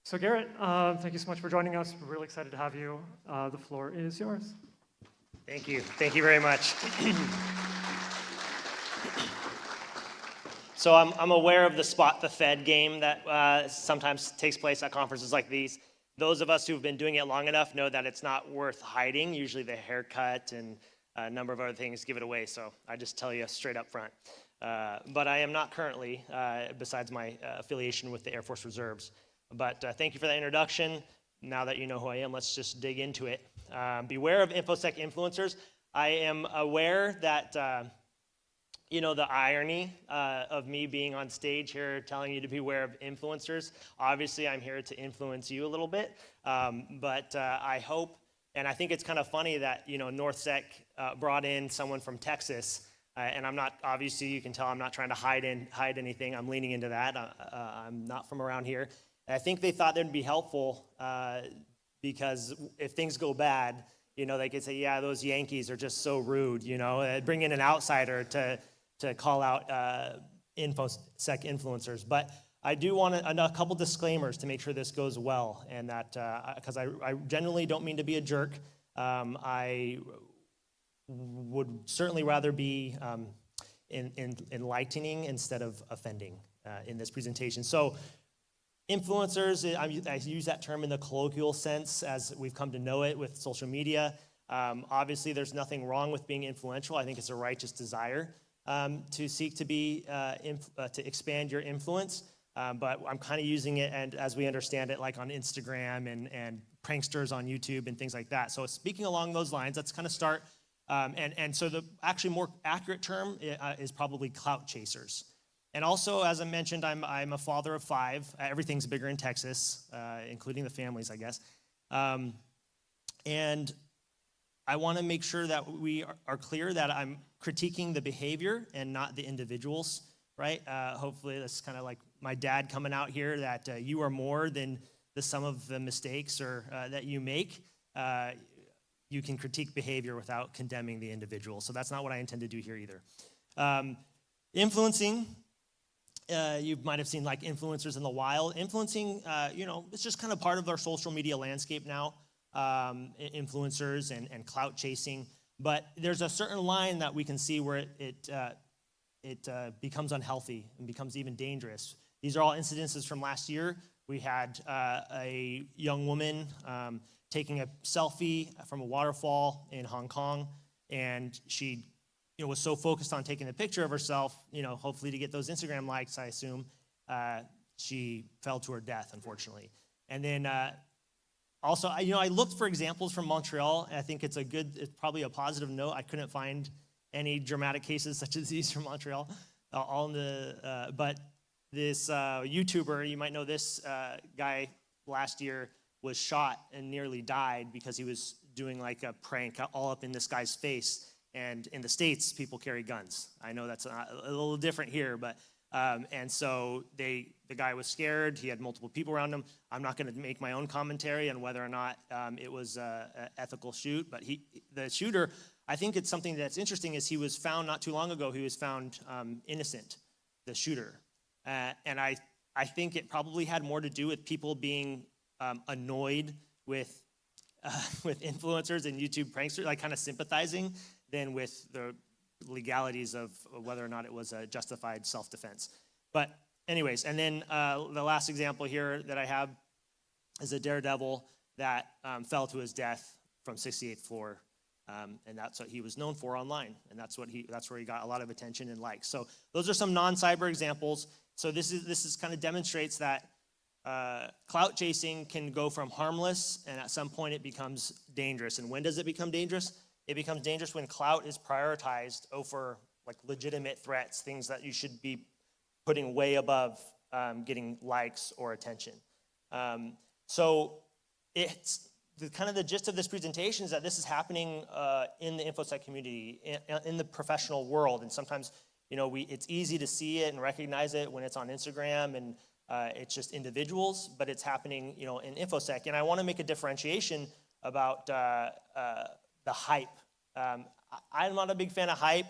So Garrett, thank you so much for joining us. We're really excited to have you. The floor is yours. Thank you. Thank you very much. So I'm aware of the spot the Fed game that sometimes takes place at conferences like these. Those of us who've been doing it long enough know that it's not worth hiding. Usually the haircut and a number of other things give it away. So I just tell you straight up front. But I am not currently, besides my affiliation with the Air Force Reserves. But thank you for that introduction. Now that you know who I am, let's just dig into it. Beware of InfoSec influencers. I am aware that, the irony of me being on stage here telling you to beware of influencers. Obviously, I'm here to influence you a little bit. But I hope, and I think it's kind of funny that, NorthSec brought in someone from Texas. And I'm not, obviously, you can tell I'm not trying to hide anything. I'm leaning into that. I'm not from around here. And I think they thought that'd be helpful because if things go bad, they could say, yeah, those Yankees are just so rude, bring in an outsider to call out InfoSec influencers. But I do want a couple disclaimers to make sure this goes well, and that, because I genuinely don't mean to be a jerk. I would certainly rather be enlightening instead of offending in this presentation. So influencers, I use that term in the colloquial sense as we've come to know it with social media. Obviously, there's nothing wrong with being influential. I think it's a righteous desire to seek to be to expand your influence. But I'm kind of using it, and as we understand it, like on Instagram and pranksters on YouTube and things like that. So speaking along those lines, let's kind of start. And so the actually more accurate term is probably clout chasers. And also, as I mentioned, I'm a father of 5. Everything's bigger in Texas, including the families, I guess. And I want to make sure that we are clear that I'm critiquing the behavior and not the individuals, right? Hopefully, that's kind of like my dad coming out here, that you are more than the sum of the mistakes or that you make. You can critique behavior without condemning the individual. So that's not what I intend to do here either. Influencing. You might have seen like influencers in the wild. Influencing, it's just kind of part of our social media landscape now, influencers and clout chasing. But there's a certain line that we can see where it becomes unhealthy and becomes even dangerous. These are all incidences from last year. We had a young woman taking a selfie from a waterfall in Hong Kong, and she was so focused on taking a picture of herself, hopefully to get those Instagram likes, I assume, she fell to her death, unfortunately. And then also, I looked for examples from Montreal, and I think it's probably a positive note. I couldn't find any dramatic cases such as these from Montreal. But this YouTuber, you might know this guy last year, was shot and nearly died because he was doing like a prank all up in this guy's face. And in the States, people carry guns. I know that's a little different here, but and so the guy was scared. He had multiple people around him. I'm not going to make my own commentary on whether or not it was an ethical shoot, but the shooter, I think it's something that's interesting is he was found not too long ago. He was found innocent, the shooter, and I think it probably had more to do with people being annoyed with influencers and YouTube pranksters, like kind of sympathizing, than with the legalities of whether or not it was a justified self-defense. But anyways, and then the last example here that I have is a daredevil that fell to his death from 68th floor, and that's what he was known for online, and that's where he got a lot of attention and likes. So those are some non-cyber examples. So this is kind of demonstrates that clout chasing can go from harmless, and at some point it becomes dangerous. And when does it become dangerous? It becomes dangerous when clout is prioritized over like legitimate threats, things that you should be putting way above getting likes or attention. So it's kind of the gist of this presentation is that this is happening in the InfoSec community, in the professional world. And sometimes, it's easy to see it and recognize it when it's on Instagram and it's just individuals, but it's happening, in InfoSec. And I want to make a differentiation about the hype. I'm not a big fan of hype.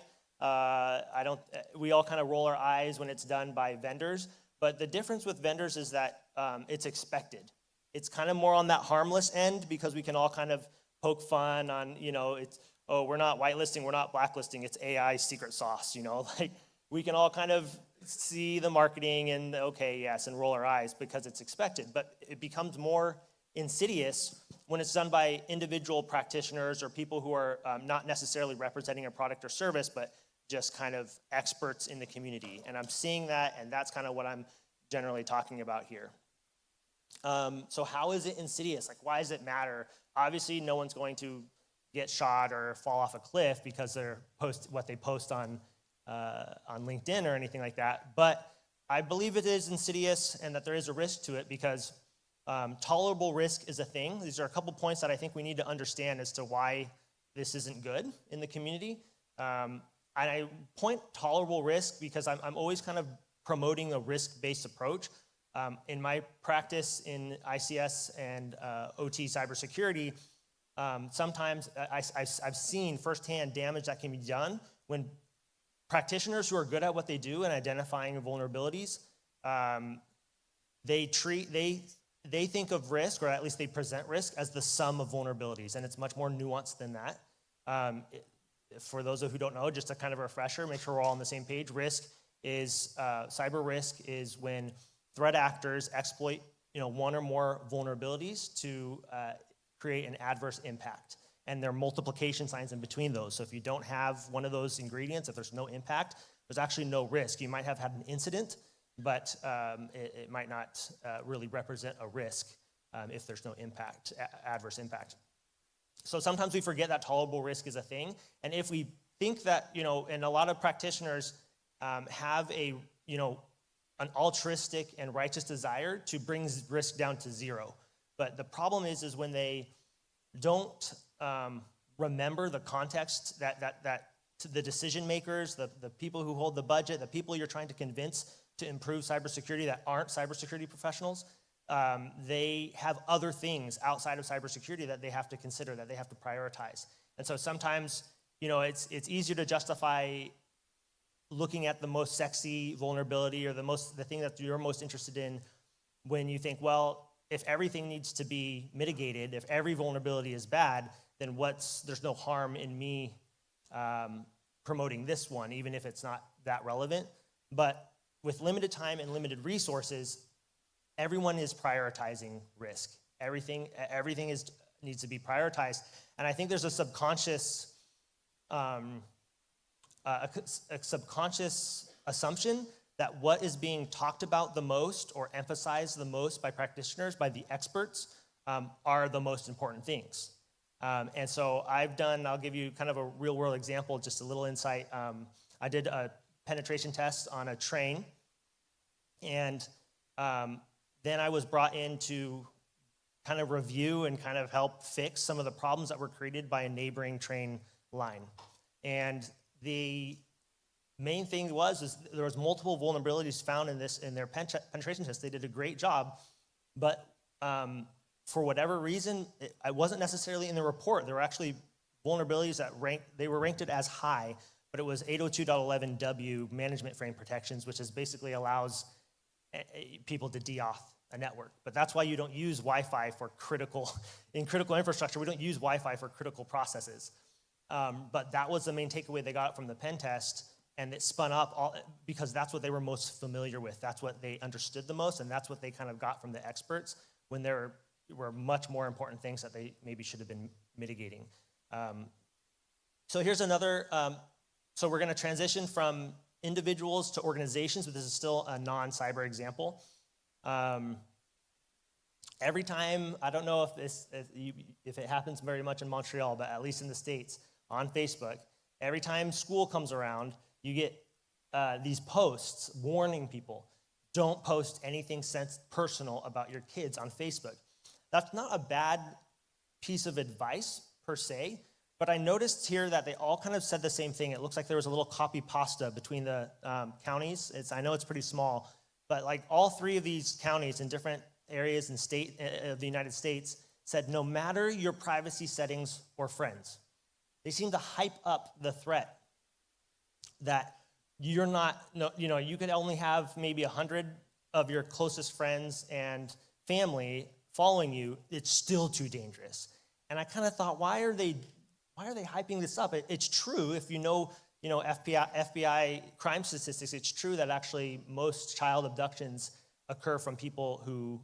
We all kind of roll our eyes when it's done by vendors, but the difference with vendors is that it's expected. it's kind of more on that harmless end because we can all kind of poke fun on, it's, oh, we're not whitelisting, we're not blacklisting, it's AI secret sauce, like we can all kind of see the marketing and okay, yes, and roll our eyes because it's expected, but it becomes more insidious when it's done by individual practitioners or people who are not necessarily representing a product or service, but just kind of experts in the community. And I'm seeing that, and that's kind of what I'm generally talking about here. So how is it insidious? Like, why does it matter? Obviously, no one's going to get shot or fall off a cliff because they're what they post on LinkedIn or anything like that. But I believe it is insidious and that there is a risk to it because tolerable risk is a thing. These are a couple points that I think we need to understand as to why this isn't good in the community. And I point tolerable risk because I'm always kind of promoting a risk-based approach. In my practice in ICS and OT cybersecurity, sometimes I've seen firsthand damage that can be done when practitioners who are good at what they do and identifying vulnerabilities, they think of risk, or at least they present risk, as the sum of vulnerabilities, and it's much more nuanced than that. For those who don't know, just a kind of a refresher, make sure we're all on the same page. Cyber risk is when threat actors exploit one or more vulnerabilities to create an adverse impact. And there are multiplication signs in between those. So if you don't have one of those ingredients, if there's no impact, there's actually no risk. You might have had an incident, but it might not really represent a risk if there's no impact, adverse impact. So sometimes we forget that tolerable risk is a thing. And if we think that, and a lot of practitioners have an altruistic and righteous desire to bring risk down to zero. But the problem is when they don't remember the context that the decision makers, the people who hold the budget, the people you're trying to convince to improve cybersecurity that aren't cybersecurity professionals, they have other things outside of cybersecurity that they have to consider, that they have to prioritize. And so sometimes, it's easier to justify looking at the most sexy vulnerability or the thing that you're most interested in when you think, well, if everything needs to be mitigated, if every vulnerability is bad, then there's no harm in me promoting this one, even if it's not that relevant. But with limited time and limited resources, everyone is prioritizing risk. Everything needs to be prioritized. And I think there's a subconscious assumption that what is being talked about the most or emphasized the most by practitioners, by the experts, are the most important things. And so I'll give you kind of a real world example, just a little insight. I did a penetration test on a train, and then I was brought in to kind of review and kind of help fix some of the problems that were created by a neighboring train line. And the main thing was there was multiple vulnerabilities found in their penetration test. They did a great job, but for whatever reason, it wasn't necessarily in the report. There were actually vulnerabilities that they were ranked as high, but it was 802.11w management frame protections, which is basically allows people to DOS a network. But that's why you don't use Wi-Fi for critical infrastructure. We don't use Wi-Fi for critical processes. But that was the main takeaway they got from the pen test, and it spun up because that's what they were most familiar with. That's what they understood the most, and that's what they kind of got from the experts when there were much more important things that they maybe should have been mitigating. So here's another, so we're gonna transition from individuals to organizations, but this is still a non-cyber example. Every time, I don't know if it happens very much in Montreal, but at least in the States, on Facebook, every time school comes around, you get these posts warning people, don't post anything personal about your kids on Facebook. That's not a bad piece of advice per se, but I noticed here that they all kind of said the same thing. It looks like there was a little copy pasta between the counties. I know it's pretty small, but like all three of these counties in different areas and state of the United States said, no matter your privacy settings or friends, they seem to hype up the threat that you're not, you could only have maybe 100 of your closest friends and family following you, it's still too dangerous. And I kind of thought, why are they hyping this up? It's true. If you know FBI crime statistics, it's true that actually most child abductions occur from people who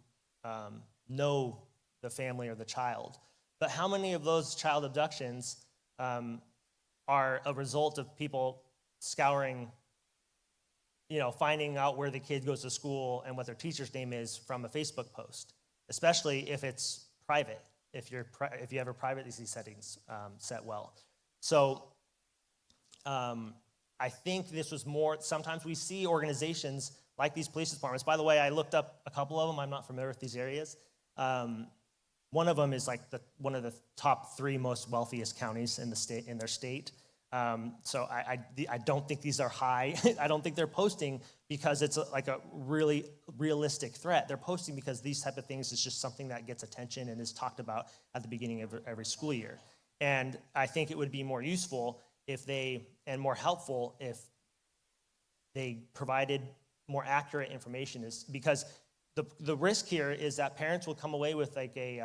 know the family or the child. But how many of those child abductions are a result of people scouring, finding out where the kid goes to school and what their teacher's name is from a Facebook post, especially if it's private, if you have a privacy settings set well. So I think this was more, sometimes we see organizations like these police departments. By the way, I looked up a couple of them. I'm not familiar with these areas. One of them is like one of the top 3 most wealthiest counties in their state. So I don't think these are high. I don't think they're posting because it's like a really realistic threat. They're posting because these type of things is just something that gets attention and is talked about at the beginning of every school year. And I think it would be more useful and more helpful if they provided more accurate information, is because the risk here is that parents will come away with like a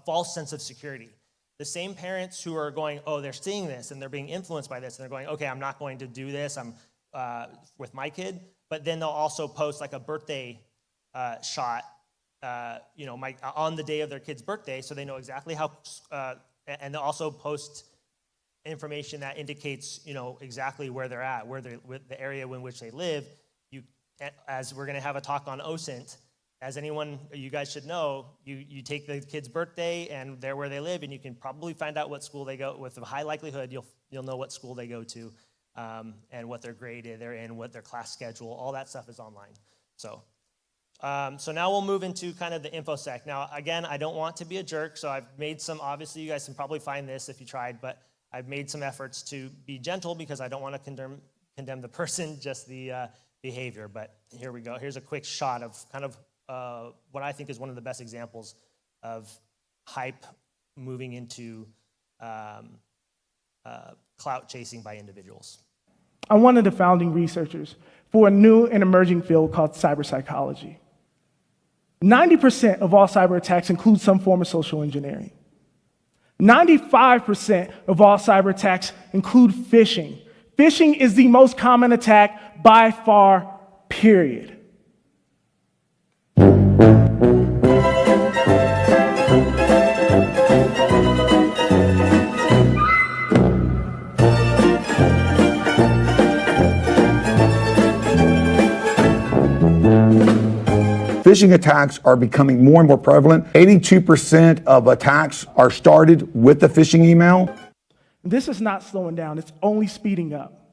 false sense of security. The same parents who are going, oh, they're seeing this and they're being influenced by this and they're going, okay, I'm not going to do this. I'm with my kid. But then they'll also post like a birthday shot, on the day of their kid's birthday, so they know exactly how. And they'll also post information that indicates, exactly where they're at, with the area in which they live. As we're going to have a talk on OSINT, as you guys should know, you take the kid's birthday and they're where they live, and you can probably find out what school they go. With a high likelihood, you'll know what school they go to, and what their grade they're in, what their class schedule. All that stuff is online. So now we'll move into kind of the Infosec. Now, again, I don't want to be a jerk, so I've made some. Obviously, you guys can probably find this if you tried, but I've made some efforts to be gentle because I don't want to condemn the person, just the behavior. But here we go. Here's a quick shot of kind of what I think is one of the best examples of hype moving into clout chasing by individuals. I'm one of the founding researchers for a new and emerging field called cybersecurity. 90% of all cyber attacks include some form of social engineering. 95% of all cyber attacks include phishing. Phishing is the most common attack by far, period. Phishing attacks are becoming more and more prevalent. 82% of attacks are started with the phishing email. This is not slowing down, it's only speeding up.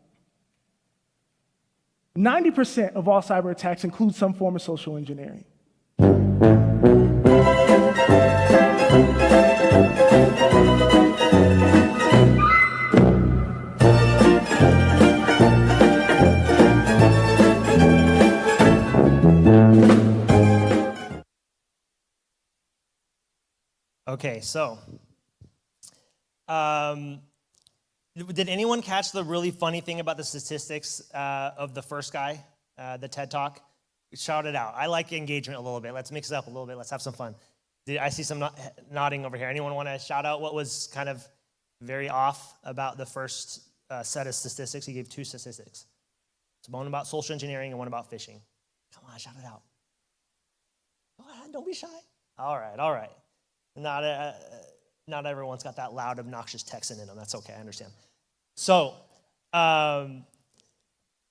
90% of all cyber attacks include some form of social engineering. Okay, so did anyone catch the really funny thing about the statistics of the first guy, the TED Talk? Shout it out. I like engagement a little bit. Let's mix it up a little bit. Let's have some fun. I see some nodding over here. Anyone want to shout out what was kind of very off about the first set of statistics? He gave 2 statistics. It's one about social engineering and one about phishing. Come on, shout it out. Go ahead, don't be shy. All right. Not everyone's got that loud, obnoxious texting in them. That's okay, I understand. So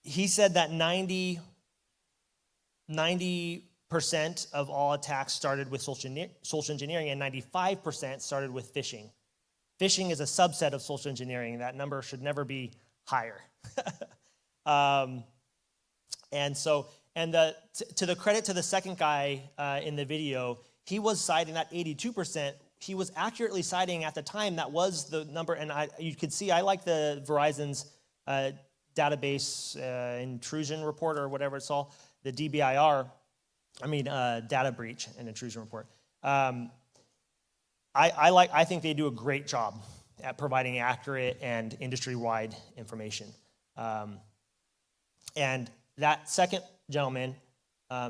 he said that 90% of all attacks started with social engineering, and 95% started with phishing. Phishing is a subset of social engineering. That number should never be higher. To the credit to the second guy in the video, he was citing that 82%. He was accurately citing at the time that was the number, and you could see I like the Verizon's database intrusion report or whatever it's called, the DBIR. Data breach and intrusion report. I think they do a great job at providing accurate and industry-wide information. And that second gentleman,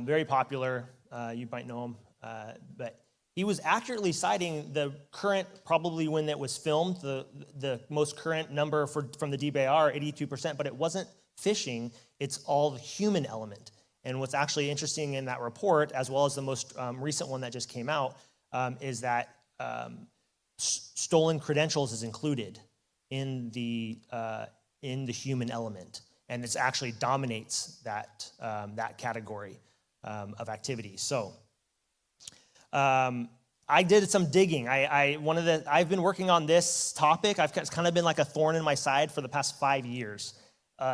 very popular, you might know him. But he was accurately citing the current, probably when it was filmed, the most current number from the DBIR, 82%, but it wasn't phishing, it's all the human element. And what's actually interesting in that report, as well as the most recent one that just came out, is that stolen credentials is included in the human element, and it actually dominates that category of activity. So I did some digging. I've been working on this topic. It's kind of been like a thorn in my side for the past 5 years.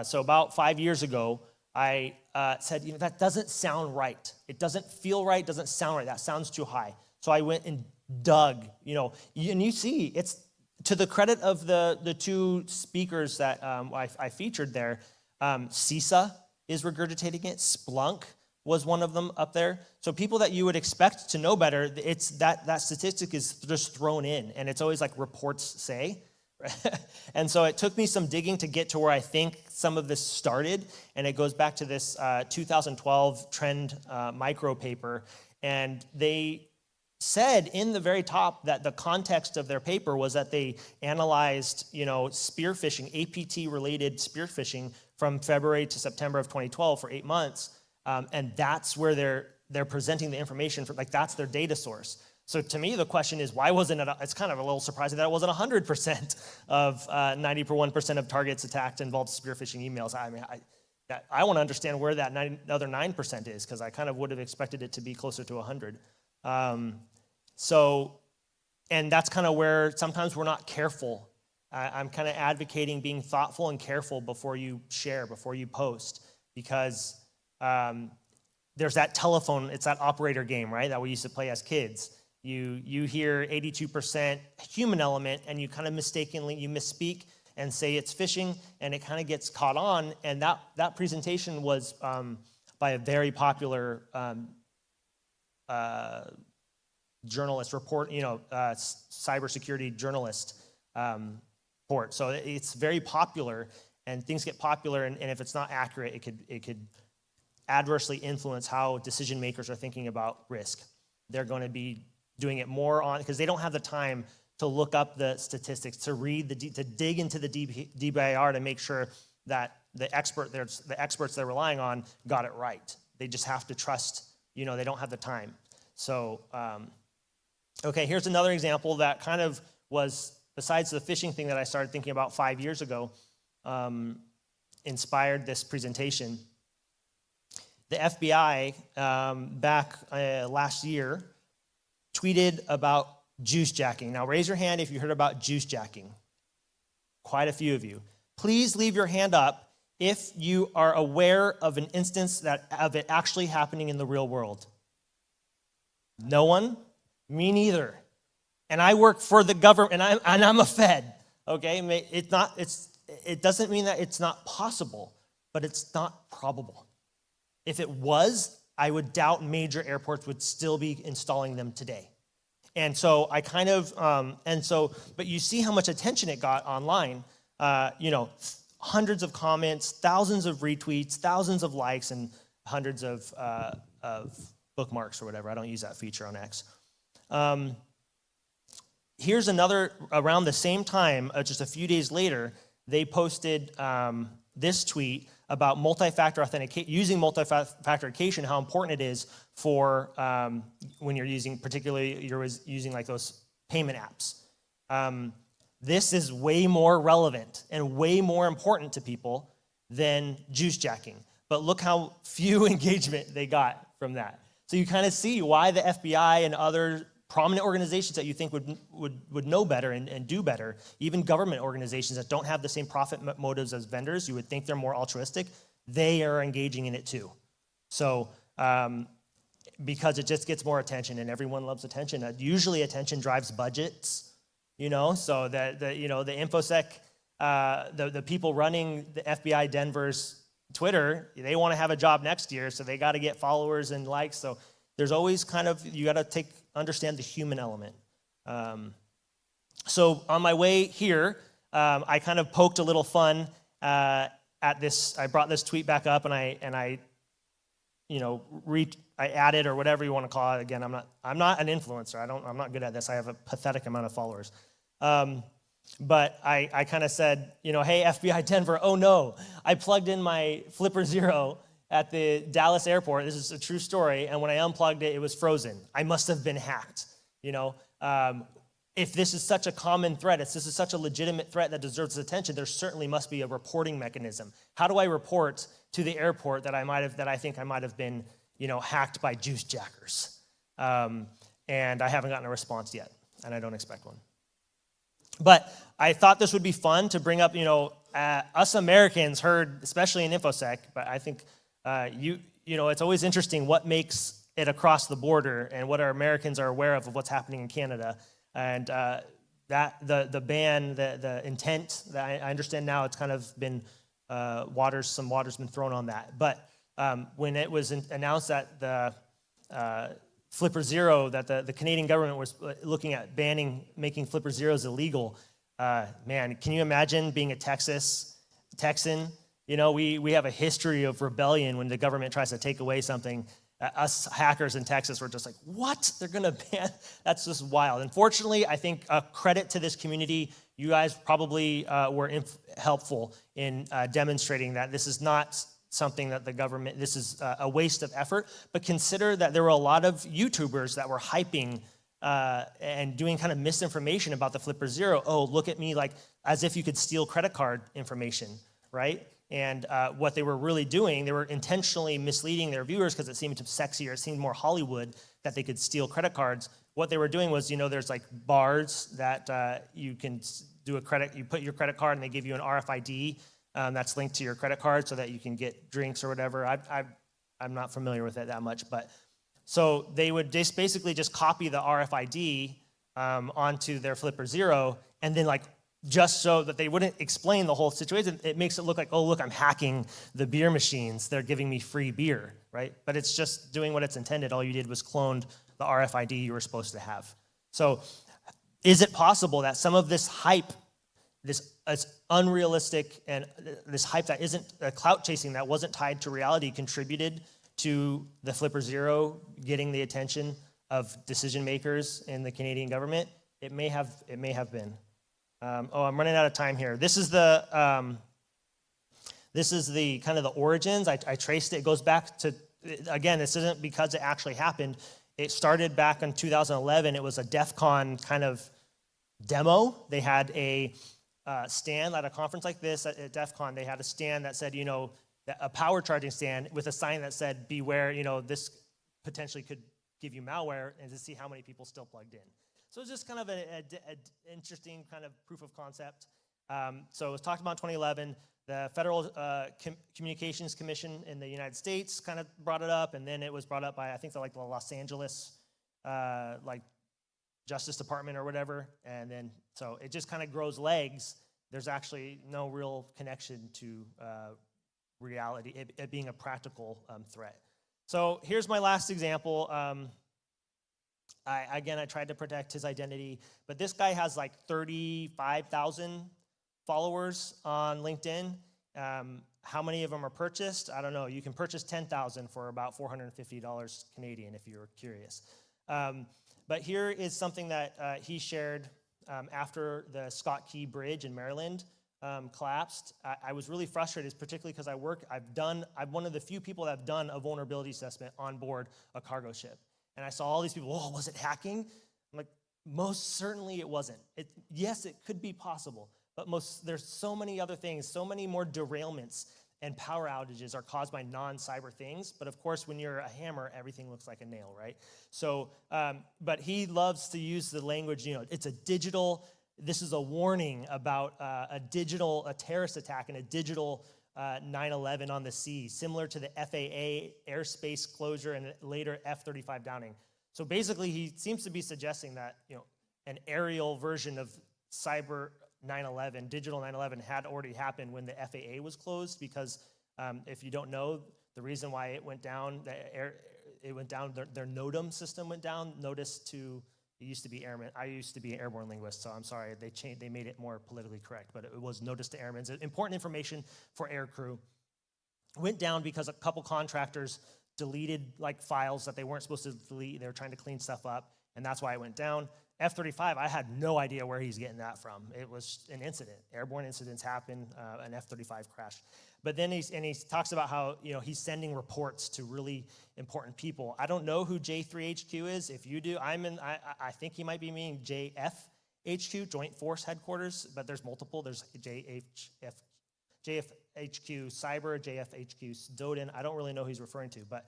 So about 5 years ago, I said, that doesn't sound right. It doesn't feel right, doesn't sound right. That sounds too high. So I went and dug, and you see, it's to the credit of the two speakers that I featured there. CISA is regurgitating it. Splunk was one of them up there. So people that you would expect to know better, it's that statistic is just thrown in, and it's always like reports say. And so it took me some digging to get to where I think some of this started, and it goes back to this 2012 Trend micro paper, and they said in the very top that the context of their paper was that they analyzed, spear phishing, APT-related spear phishing from February to September of 2012 for 8 months, and that's where they're presenting the information from, that's their data source. So to me, the question is, why wasn't it? It's kind of a little surprising that it wasn't 100% of 91% of targets attacked involved spear phishing emails. I mean, I want to understand where that other 9% is, because I kind of would have expected it to be closer to 100. And that's kind of where sometimes we're not careful. I'm kind of advocating being thoughtful and careful before you share, before you post, because there's that telephone, it's that operator game, right, that we used to play as kids. You hear 82% human element, and you kind of mistakenly, you misspeak and say it's phishing, and it kind of gets caught on. And that presentation was by a very popular journalist report, cybersecurity journalist report. So it's very popular, and things get popular, and if it's not accurate, it could adversely influence how decision makers are thinking about risk. They're going to be doing it more on, because they don't have the time to look up the statistics, to read to dig into the DBIR to make sure that the experts they're relying on got it right. They just have to trust, they don't have the time. So, okay, here's another example that kind of was, besides the phishing thing that I started thinking about 5 years ago, inspired this presentation. The FBI, back last year, tweeted about juice jacking. Now, raise your hand if you heard about juice jacking. Quite a few of you. Please leave your hand up if you are aware of an instance of it actually happening in the real world. No one? Me neither. And I work for the government, and I'm a Fed. Okay, it doesn't mean that it's not possible, but it's not probable. If it was, I would doubt major airports would still be installing them today. And so I kind of, but you see how much attention it got online. Hundreds of comments, thousands of retweets, thousands of likes, and hundreds of bookmarks or whatever. I don't use that feature on X. Here's another, around the same time, just a few days later, they posted this tweet about multi-factor authentication, using multi-factor authentication, how important it is for when you're using, particularly you're using like those payment apps. This is way more relevant and way more important to people than juice jacking. But look how few engagement they got from that. So you kind of see why the FBI and other prominent organizations that you think would know better and do better, even government organizations that don't have the same profit motives as vendors, you would think they're more altruistic, they are engaging in it too. So, because it just gets more attention, and everyone loves attention. Usually attention drives budgets, so the Infosec, the people running the FBI Denver's Twitter, they want to have a job next year, so they got to get followers and likes. So there's always kind of, you got to understand the human element. So on my way here, I kind of poked a little fun at this. I brought this tweet back up, and I I added or whatever you want to call it. Again, I'm not an influencer. I'm not good at this. I have a pathetic amount of followers. But I kind of said, hey, FBI Denver, oh no, I plugged in my Flipper Zero at the Dallas airport. This is a true story. And when I unplugged it, it was frozen. I must have been hacked. If this is such a common threat, if this is such a legitimate threat that deserves attention, there certainly must be a reporting mechanism. How do I report to the airport that I think I might have been, hacked by juice jackers? And I haven't gotten a response yet, and I don't expect one. But I thought this would be fun to bring up, us Americans heard, especially in Infosec, but I think it's always interesting what makes it across the border and what our Americans are aware of what's happening in Canada. And that the ban, the intent, that I understand now, it's kind of been some water's been thrown on that. But when it was announced that the Flipper Zero, that the Canadian government was looking at making Flipper Zeros illegal, man, can you imagine being a Texan? We have a history of rebellion when the government tries to take away something. Us hackers in Texas were just like, what? They're going to ban? That's just wild. Unfortunately, I think credit to this community. You guys probably were helpful in demonstrating that this is not something that the government, this is a waste of effort. But consider that there were a lot of YouTubers that were hyping and doing kind of misinformation about the Flipper Zero. Oh, look at me, like as if you could steal credit card information, right? And what they were really doing, they were intentionally misleading their viewers because it seemed sexier, it seemed more Hollywood that they could steal credit cards. What they were doing was, there's like bars that you can do you put your credit card and they give you an RFID that's linked to your credit card so that you can get drinks or whatever. I'm not familiar with it that much, but so they would just basically just copy the RFID onto their Flipper Zero and then just so that they wouldn't explain the whole situation. It makes it look like, oh, look, I'm hacking the beer machines. They're giving me free beer, right? But it's just doing what it's intended. All you did was cloned the RFID you were supposed to have. So is it possible that some of this hype, this unrealistic and this hype that isn't clout chasing, that wasn't tied to reality, contributed to the Flipper Zero getting the attention of decision makers in the Canadian government? It may have been. I'm running out of time here. This is the kind of the origins. I traced it. It goes back to, again, this isn't because it actually happened. It started back in 2011. It was a DEF CON kind of demo. They had a stand at a conference like this at DEF CON. They had a stand that said, a power charging stand with a sign that said, beware, this potentially could give you malware, and to see how many people still plugged in. So it's just kind of an interesting kind of proof of concept. So it was talked about in 2011. The Federal Communications Commission in the United States kind of brought it up, and then it was brought up by, I think, the Los Angeles Justice Department or whatever. And then, so it just kind of grows legs. There's actually no real connection to reality, it being a practical threat. So here's my last example. I tried to protect his identity, but this guy has 35,000 followers on LinkedIn. How many of them are purchased? I don't know. You can purchase 10,000 for about $450 Canadian if you're curious. But here is something that he shared after the Scott Key Bridge in Maryland collapsed. I was really frustrated, particularly because I'm one of the few people that have done a vulnerability assessment on board a cargo ship. And I saw all these people, oh, was it hacking? I'm like, most certainly it wasn't. Yes, it could be possible, but there's so many other things, so many more derailments and power outages are caused by non-cyber things. But of course, when you're a hammer, everything looks like a nail, right? So, but he loves to use the language, it's a digital, this is a warning about a terrorist attack and a digital 9/11 on the sea, similar to the FAA airspace closure and later F-35 downing. So basically, he seems to be suggesting that an aerial version of cyber 9/11, digital 9/11, had already happened when the FAA was closed. Because if you don't know, the reason why it went down, their NOTAM system went down. Notice to It used to be airmen. I used to be an airborne linguist, so I'm sorry. They made it more politically correct, but it was notice to airmen. Important information for air crew. Went down because a couple contractors deleted like files that they weren't supposed to delete. They were trying to clean stuff up, and that's why it went down. F-35, I had no idea where he's getting that from. It was an incident. Airborne incidents happen, an F-35 crashed. But then he talks about how he's sending reports to really important people. I don't know who J3HQ is. If you do, I think he might be meaning JFHQ, Joint Force Headquarters, but there's multiple. There's JFHQ Cyber, JFHQ Doden. I don't really know who he's referring to, but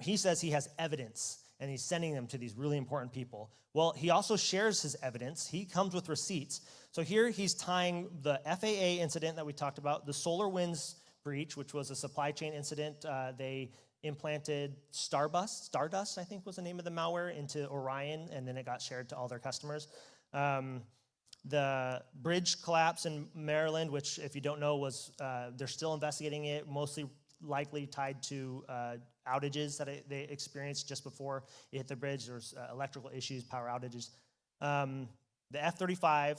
he says he has evidence, and he's sending them to these really important people. Well, he also shares his evidence. He comes with receipts. So here he's tying the FAA incident that we talked about, the SolarWinds breach, which was a supply chain incident. They implanted Stardust, I think was the name of the malware, into Orion, and then it got shared to all their customers. The bridge collapse in Maryland, which if you don't know was, they're still investigating it, mostly likely tied to outages that they experienced just before it hit the bridge. There's electrical issues, power outages. The F-35,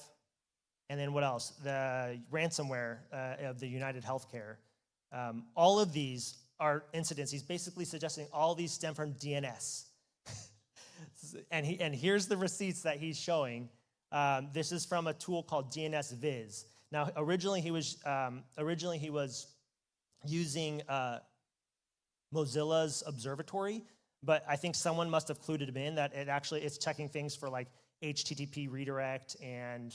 and then what else? The ransomware of the United Healthcare. All of these are incidents. He's basically suggesting all these stem from DNS. and here's the receipts that he's showing. This is from a tool called DNS Viz. Now, originally he was using Mozilla's Observatory, but I think someone must have clued him in that it's checking things for like HTTP redirect and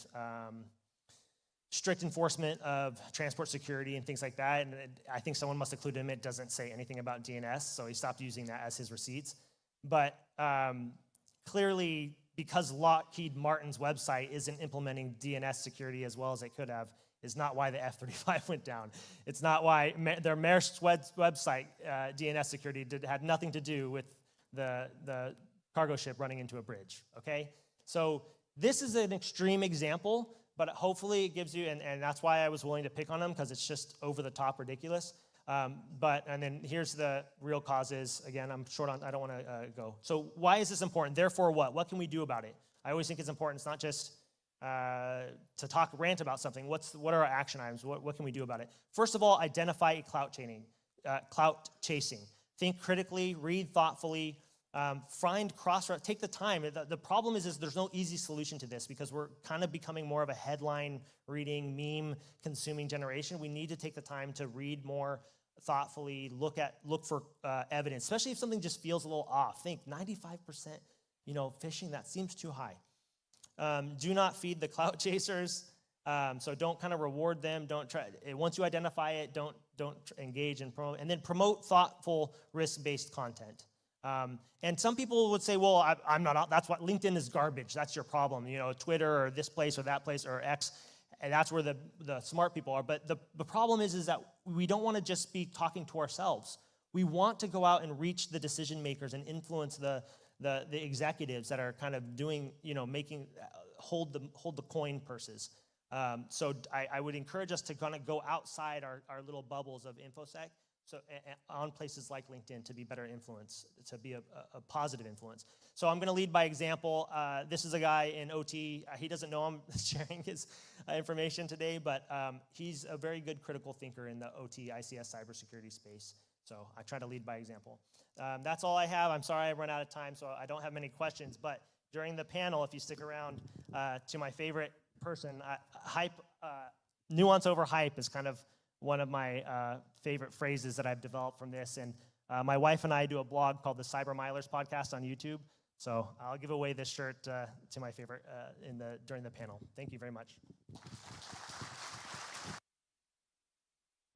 strict enforcement of transport security and things like that. And I think someone must have clued him in. It doesn't say anything about DNS, so he stopped using that as his receipts. But clearly, because Lockheed Martin's website isn't implementing DNS security as well as it could have, is not why the F-35 went down. It's not why their Maersk's website DNS security had nothing to do with the cargo ship running into a bridge, okay? So this is an extreme example, but hopefully it gives you, and that's why I was willing to pick on them, because it's just over the top ridiculous. And then here's the real causes. Again, I'm short on, I don't want to go. So why is this important? Therefore what? What can we do about it? I always think it's important. It's not just to rant about something. What are our action items? What can we do about it? First of all, identify clout chasing. Think critically, read thoughtfully, find take the time. The problem is there's no easy solution to this, because we're kind of becoming more of a headline reading, meme consuming generation. We need to take the time to read more thoughtfully, look for evidence, especially if something just feels a little off. Think 95%, phishing, that seems too high. Do not feed the clout chasers. So don't kind of reward them. Don't try. Once you identify it, don't engage and promote. And then promote thoughtful, risk-based content. And some people would say, well, I'm not. That's what LinkedIn is garbage. That's your problem. Twitter or this place or that place or X, and that's where the smart people are. But the problem is that we don't want to just be talking to ourselves. We want to go out and reach the decision makers and influence the executives that are kind of doing, hold the coin purses. So I would encourage us to kind of go outside our little bubbles of Infosec, so on places like LinkedIn, to be better influence, to be a positive influence. So I'm going to lead by example. This is a guy in OT. He doesn't know I'm sharing his information today, but he's a very good critical thinker in the OT, ICS cybersecurity space. So I try to lead by example. That's all I have. I'm sorry I run out of time, so I don't have many questions. But during the panel, if you stick around to my favorite person, nuance over hype is kind of one of my favorite phrases that I've developed from this. And my wife and I do a blog called the Cyber Milers Podcast on YouTube. So I'll give away this shirt to my favorite during the panel. Thank you very much.